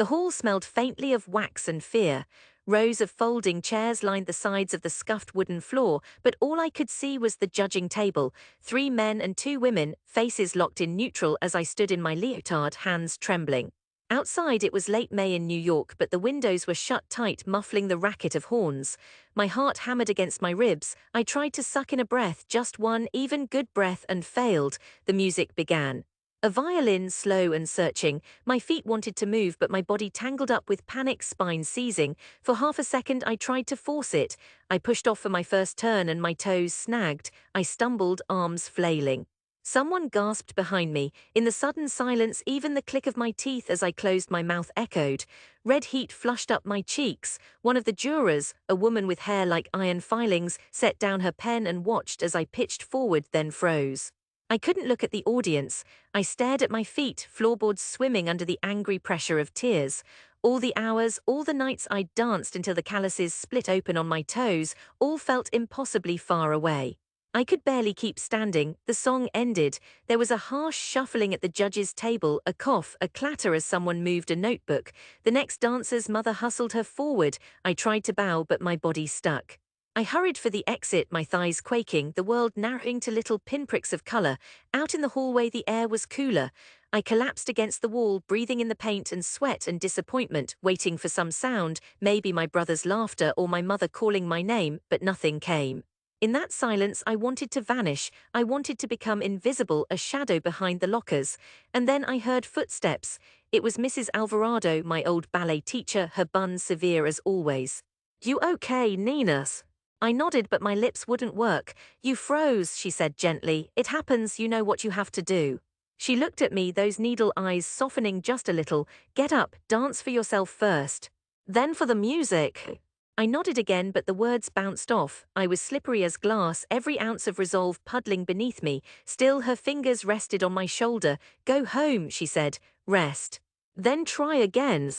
The hall smelled faintly of wax and fear. Rows of folding chairs lined the sides of the scuffed wooden floor, but all I could see was the judging table, 3 men and 2 women, faces locked in neutral as I stood in my leotard, hands trembling. Outside it was late May in New York, but the windows were shut tight, muffling the racket of horns. My heart hammered against my ribs. I tried to suck in a breath, just one even good breath, and failed. The music began. A violin, slow and searching. My feet wanted to move, but my body tangled up with panic, spine seizing. For half a second I tried to force it. I pushed off for my first turn and my toes snagged. I stumbled, arms flailing. Someone gasped behind me. In the sudden silence, even the click of my teeth as I closed my mouth echoed. Red heat flushed up my cheeks. One of the jurors, a woman with hair like iron filings, set down her pen and watched as I pitched forward, then froze. I couldn't look at the audience. I stared at my feet, floorboards swimming under the angry pressure of tears. All the hours, all the nights I'd danced until the calluses split open on my toes, all felt impossibly far away. I could barely keep standing. The song ended. There was a harsh shuffling at the judges' table, a cough, a clatter as someone moved a notebook. The next dancer's mother hustled her forward. I tried to bow, but my body stuck. I hurried for the exit, my thighs quaking, the world narrowing to little pinpricks of color. Out in the hallway the air was cooler. I collapsed against the wall, breathing in the paint and sweat and disappointment, waiting for some sound, maybe my brother's laughter or my mother calling my name, but nothing came. In that silence I wanted to vanish. I wanted to become invisible, a shadow behind the lockers. And then I heard footsteps. It was Mrs. Alvarado, my old ballet teacher, her bun severe as always. "You okay, Ninas?" I nodded, but my lips wouldn't work. "You froze," she said gently. "It happens, you know what you have to do." She looked at me, those needle eyes softening just a little. "Get up, dance for yourself first. Then for the music." I nodded again, but the words bounced off. I was slippery as glass, every ounce of resolve puddling beneath me. Still her fingers rested on my shoulder. "Go home," she said. "Rest. Then try again."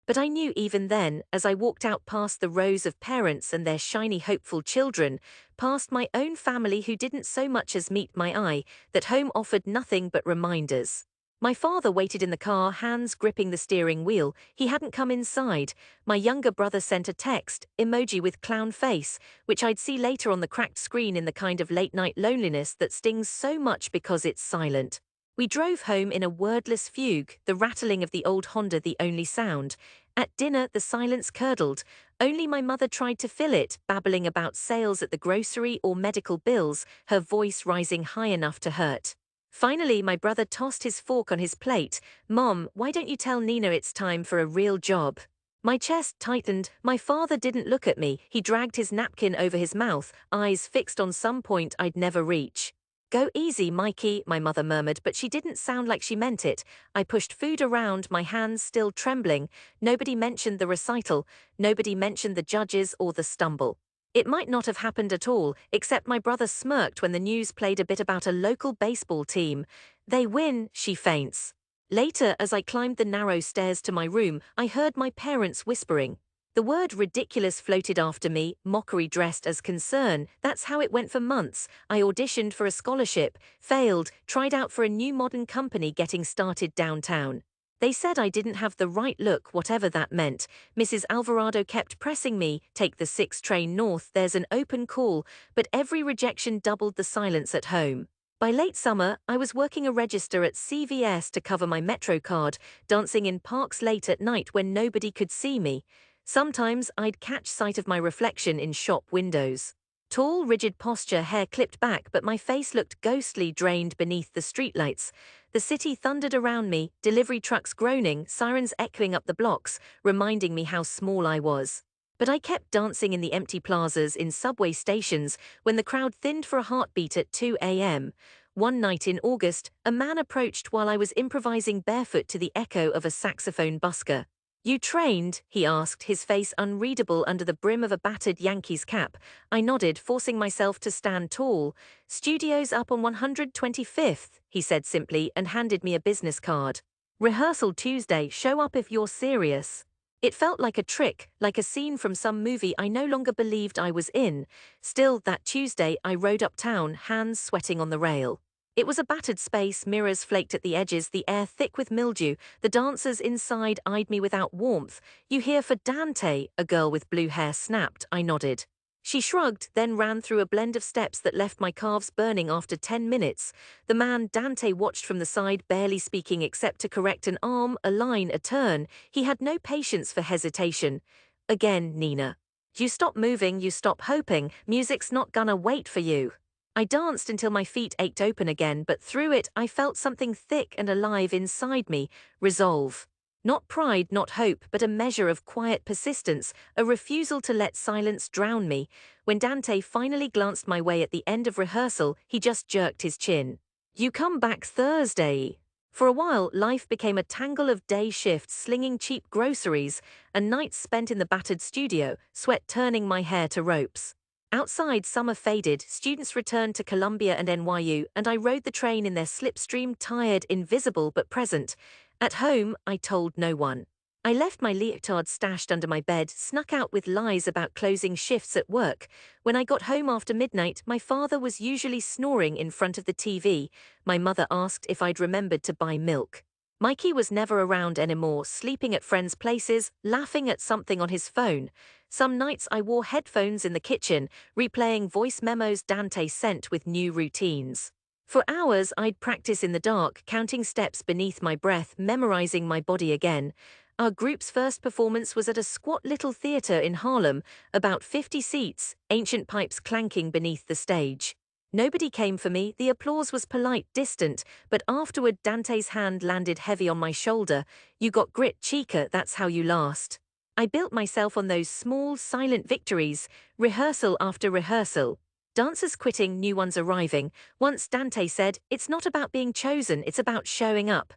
But I knew even then, as I walked out past the rows of parents and their shiny hopeful children, past my own family who didn't so much as meet my eye, that home offered nothing but reminders. My father waited in the car, hands gripping the steering wheel. He hadn't come inside. My younger brother sent a text, emoji with clown face, which I'd see later on the cracked screen in the kind of late-night loneliness that stings so much because it's silent. We drove home in a wordless fugue, the rattling of the old Honda the only sound. At dinner, the silence curdled. Only my mother tried to fill it, babbling about sales at the grocery or medical bills, her voice rising high enough to hurt. Finally, my brother tossed his fork on his plate. "Mom, why don't you tell Nina it's time for a real job?" My chest tightened. My father didn't look at me. He dragged his napkin over his mouth, eyes fixed on some point I'd never reach. "Go easy, Mikey," my mother murmured, but she didn't sound like she meant it. I pushed food around, my hands still trembling. Nobody mentioned the recital. Nobody mentioned the judges or the stumble. It might not have happened at all, except my brother smirked when the news played a bit about a local baseball team. "They win," she faints. Later, as I climbed the narrow stairs to my room, I heard my parents whispering. The word ridiculous floated after me, mockery dressed as concern. That's how it went for months. I auditioned for a scholarship, failed, tried out for a new modern company getting started downtown. They said I didn't have the right look, whatever that meant. Mrs. Alvarado kept pressing me, "Take the 6 train north, there's an open call," but every rejection doubled the silence at home. By late summer, I was working a register at CVS to cover my Metro card, dancing in parks late at night when nobody could see me. Sometimes I'd catch sight of my reflection in shop windows. Tall, rigid posture, hair clipped back, but my face looked ghostly, drained beneath the streetlights. The city thundered around me, delivery trucks groaning, sirens echoing up the blocks, reminding me how small I was. But I kept dancing in the empty plazas, in subway stations, when the crowd thinned for a heartbeat at 2 a.m. One night in August, a man approached while I was improvising barefoot to the echo of a saxophone busker. "You trained?" he asked, his face unreadable under the brim of a battered Yankees cap. I nodded, forcing myself to stand tall. "Studio's up on 125th, he said simply, and handed me a business card. "Rehearsal Tuesday, show up if you're serious." It felt like a trick, like a scene from some movie I no longer believed I was in. Still, that Tuesday, I rode uptown, hands sweating on the rail. It was a battered space, mirrors flaked at the edges, the air thick with mildew. The dancers inside eyed me without warmth. "You here for Dante?" a girl with blue hair snapped. I nodded. She shrugged, then ran through a blend of steps that left my calves burning after 10 minutes. The man Dante watched from the side, barely speaking except to correct an arm, a line, a turn. He had no patience for hesitation. "Again, Nina. You stop moving, you stop hoping. Music's not gonna wait for you." I danced until my feet ached open again, but through it I felt something thick and alive inside me, resolve. Not pride, not hope, but a measure of quiet persistence, a refusal to let silence drown me. When Dante finally glanced my way at the end of rehearsal, he just jerked his chin. "You come back Thursday." For a while, life became a tangle of day shifts, slinging cheap groceries, and nights spent in the battered studio, sweat turning my hair to ropes. Outside, summer faded, students returned to Columbia and NYU, and I rode the train in their slipstream, tired, invisible but present. At home, I told no one. I left my leotard stashed under my bed, snuck out with lies about closing shifts at work. When I got home after midnight, my father was usually snoring in front of the TV. My mother asked if I'd remembered to buy milk. Mikey was never around anymore, sleeping at friends' places, laughing at something on his phone. Some nights I wore headphones in the kitchen, replaying voice memos Dante sent with new routines. For hours I'd practice in the dark, counting steps beneath my breath, memorizing my body again. Our group's first performance was at a squat little theater in Harlem, about 50 seats, ancient pipes clanking beneath the stage. Nobody came for me, the applause was polite, distant, but afterward Dante's hand landed heavy on my shoulder. "You got grit, chica, that's how you last." I built myself on those small, silent victories, rehearsal after rehearsal. Dancers quitting, new ones arriving. Once Dante said, "It's not about being chosen, it's about showing up."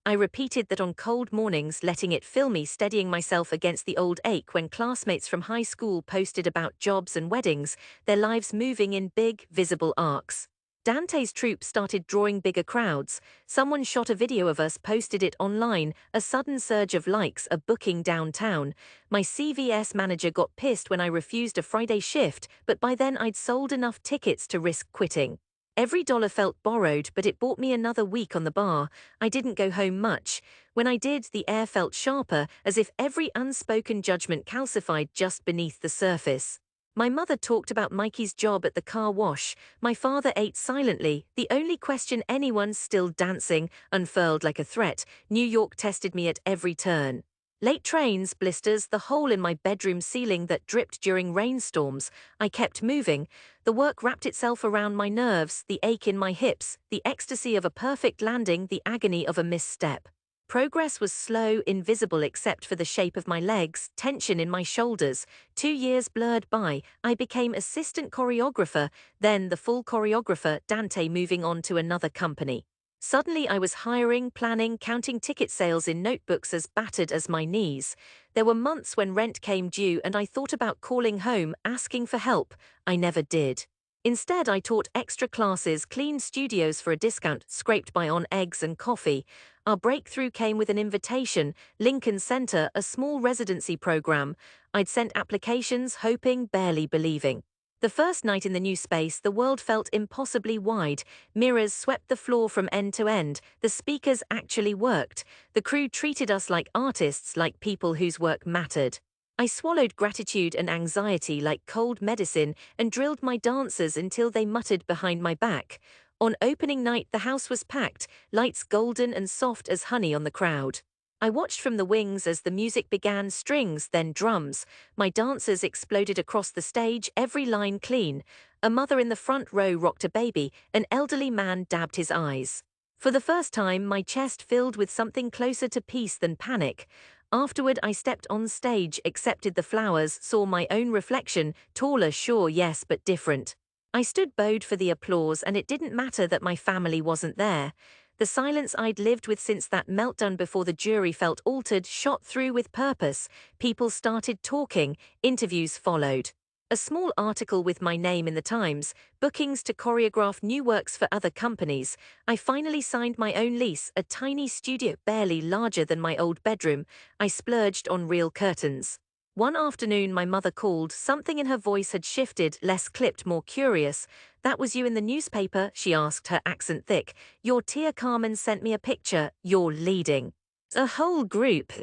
I repeated that on cold mornings, letting it fill me, steadying myself against the old ache when classmates from high school posted about jobs and weddings, their lives moving in big, visible arcs. Dante's troupe started drawing bigger crowds. Someone shot a video of us, posted it online, a sudden surge of likes, a booking downtown. My CVS manager got pissed when I refused a Friday shift, but by then I'd sold enough tickets to risk quitting. Every dollar felt borrowed, but it bought me another week on the bar. I didn't go home much. When I did, the air felt sharper, as if every unspoken judgment calcified just beneath the surface. My mother talked about Mikey's job at the car wash. My father ate silently, the only question anyone's still dancing, unfurled like a threat. New York tested me at every turn. Late trains, blisters, the hole in my bedroom ceiling that dripped during rainstorms. I kept moving. The work wrapped itself around my nerves, the ache in my hips, the ecstasy of a perfect landing, the agony of a misstep. Progress was slow, invisible except for the shape of my legs, tension in my shoulders. 2 years blurred by, I became assistant choreographer, then the full choreographer, Dante moving on to another company. Suddenly I was hiring, planning, counting ticket sales in notebooks as battered as my knees. There were months when rent came due and I thought about calling home, asking for help. I never did. Instead, I taught extra classes, cleaned studios for a discount, scraped by on eggs and coffee. Our breakthrough came with an invitation, Lincoln Center, a small residency program. I'd sent applications, hoping, barely believing. The first night in the new space, the world felt impossibly wide. Mirrors swept the floor from end to end. The speakers actually worked. The crew treated us like artists, like people whose work mattered. I swallowed gratitude and anxiety like cold medicine and drilled my dancers until they muttered behind my back. On opening night, the house was packed, lights golden and soft as honey on the crowd. I watched from the wings as the music began, strings, then drums. My dancers exploded across the stage, every line clean. A mother in the front row rocked a baby, an elderly man dabbed his eyes. For the first time, my chest filled with something closer to peace than panic. Afterward, I stepped on stage, accepted the flowers, saw my own reflection, taller, sure, yes, but different. I stood bowed for the applause, and it didn't matter that my family wasn't there. The silence I'd lived with since that meltdown before the jury felt altered, shot through with purpose. People started talking, interviews followed. A small article with my name in the Times, bookings to choreograph new works for other companies. I finally signed my own lease, a tiny studio barely larger than my old bedroom. I splurged on real curtains. One afternoon, my mother called. Something in her voice had shifted, less clipped, more curious. "That was you in the newspaper?" she asked, her accent thick. "Your Tia Carmen sent me a picture. You're leading a whole group."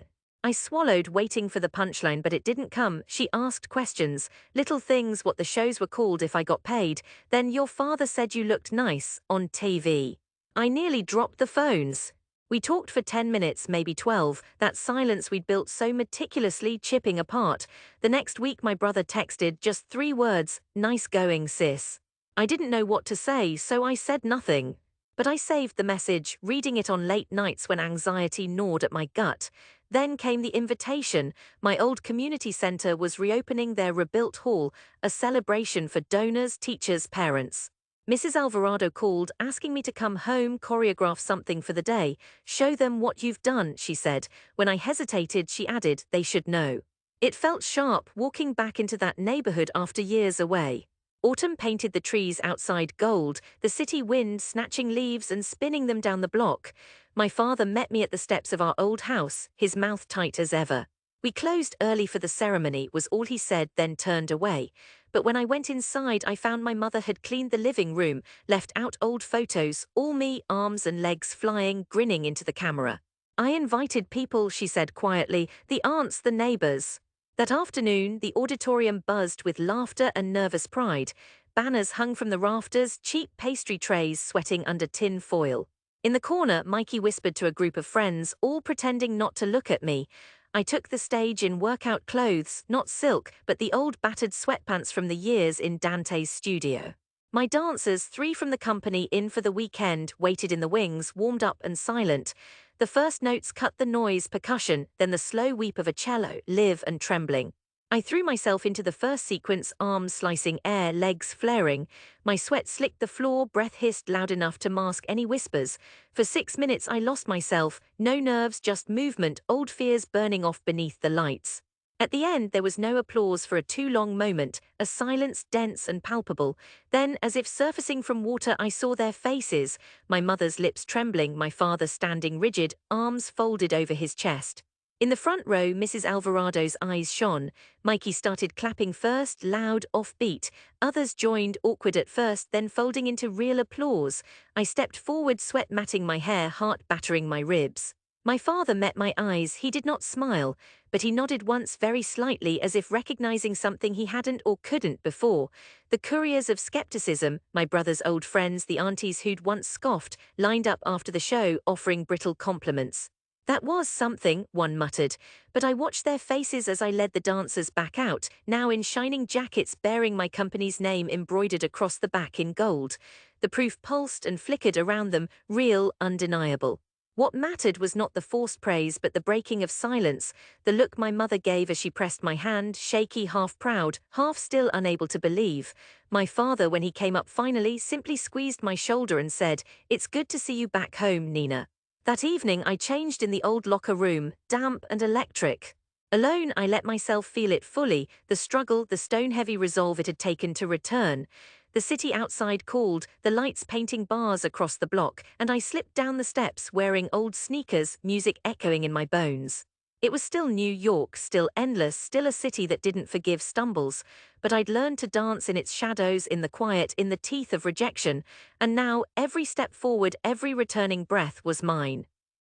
I swallowed, waiting for the punchline, but it didn't come. She asked questions, little things, what the shows were called, if I got paid. Then, "Your father said you looked nice on TV." I nearly dropped the phones. We talked for 10 minutes, maybe 12, that silence we'd built so meticulously, chipping apart. The next week my brother texted just 3 words, "Nice going, sis." I didn't know what to say, so I said nothing. But I saved the message, reading it on late nights when anxiety gnawed at my gut. Then came the invitation. My old community center was reopening their rebuilt hall, a celebration for donors, teachers, parents. Mrs. Alvarado called, asking me to come home, choreograph something for the day. "Show them what you've done," she said. When I hesitated, she added, "They should know." It felt sharp, walking back into that neighborhood after years away. Autumn painted the trees outside gold, the city wind snatching leaves and spinning them down the block. My father met me at the steps of our old house, his mouth tight as ever. "We closed early for the ceremony," was all he said, then turned away. But when I went inside, I found my mother had cleaned the living room, left out old photos, all me, arms and legs flying, grinning into the camera. "I invited people," she said quietly, "the aunts, the neighbors." That afternoon, the auditorium buzzed with laughter and nervous pride. Banners hung from the rafters, cheap pastry trays sweating under tin foil. In the corner, Mikey whispered to a group of friends, all pretending not to look at me. I took the stage in workout clothes, not silk, but the old battered sweatpants from the years in Dante's studio. My dancers, 3 from the company in for the weekend, waited in the wings, warmed up and silent. The first notes cut the noise, percussion, then the slow weep of a cello, live and trembling. I threw myself into the first sequence, arms slicing air, legs flaring. My sweat slicked the floor, breath hissed loud enough to mask any whispers. For 6 minutes I lost myself, no nerves, just movement, old fears burning off beneath the lights. At the end there was no applause for a too long moment, a silence dense and palpable. Then, as if surfacing from water, I saw their faces, my mother's lips trembling, my father standing rigid, arms folded over his chest. In the front row, Mrs. Alvarado's eyes shone. Mikey started clapping first, loud, offbeat. Others joined, awkward at first, then folding into real applause. I stepped forward, sweat matting my hair, heart battering my ribs. My father met my eyes. He did not smile, but he nodded once very slightly, as if recognizing something he hadn't or couldn't before. The couriers of skepticism, my brother's old friends, the aunties who'd once scoffed, lined up after the show, offering brittle compliments. "That was something," one muttered, but I watched their faces as I led the dancers back out, now in shining jackets bearing my company's name embroidered across the back in gold. The proof pulsed and flickered around them, real, undeniable. What mattered was not the forced praise but the breaking of silence, the look my mother gave as she pressed my hand, shaky, half proud, half still unable to believe. My father, when he came up finally, simply squeezed my shoulder and said, "It's good to see you back home, Nina." That evening I changed in the old locker room, damp and electric. Alone, I let myself feel it fully, the struggle, the stone-heavy resolve it had taken to return. The city outside called, the lights painting bars across the block, and I slipped down the steps wearing old sneakers, music echoing in my bones. It was still New York, still endless, still a city that didn't forgive stumbles, but I'd learned to dance in its shadows, in the quiet, in the teeth of rejection, and now every step forward, every returning breath was mine.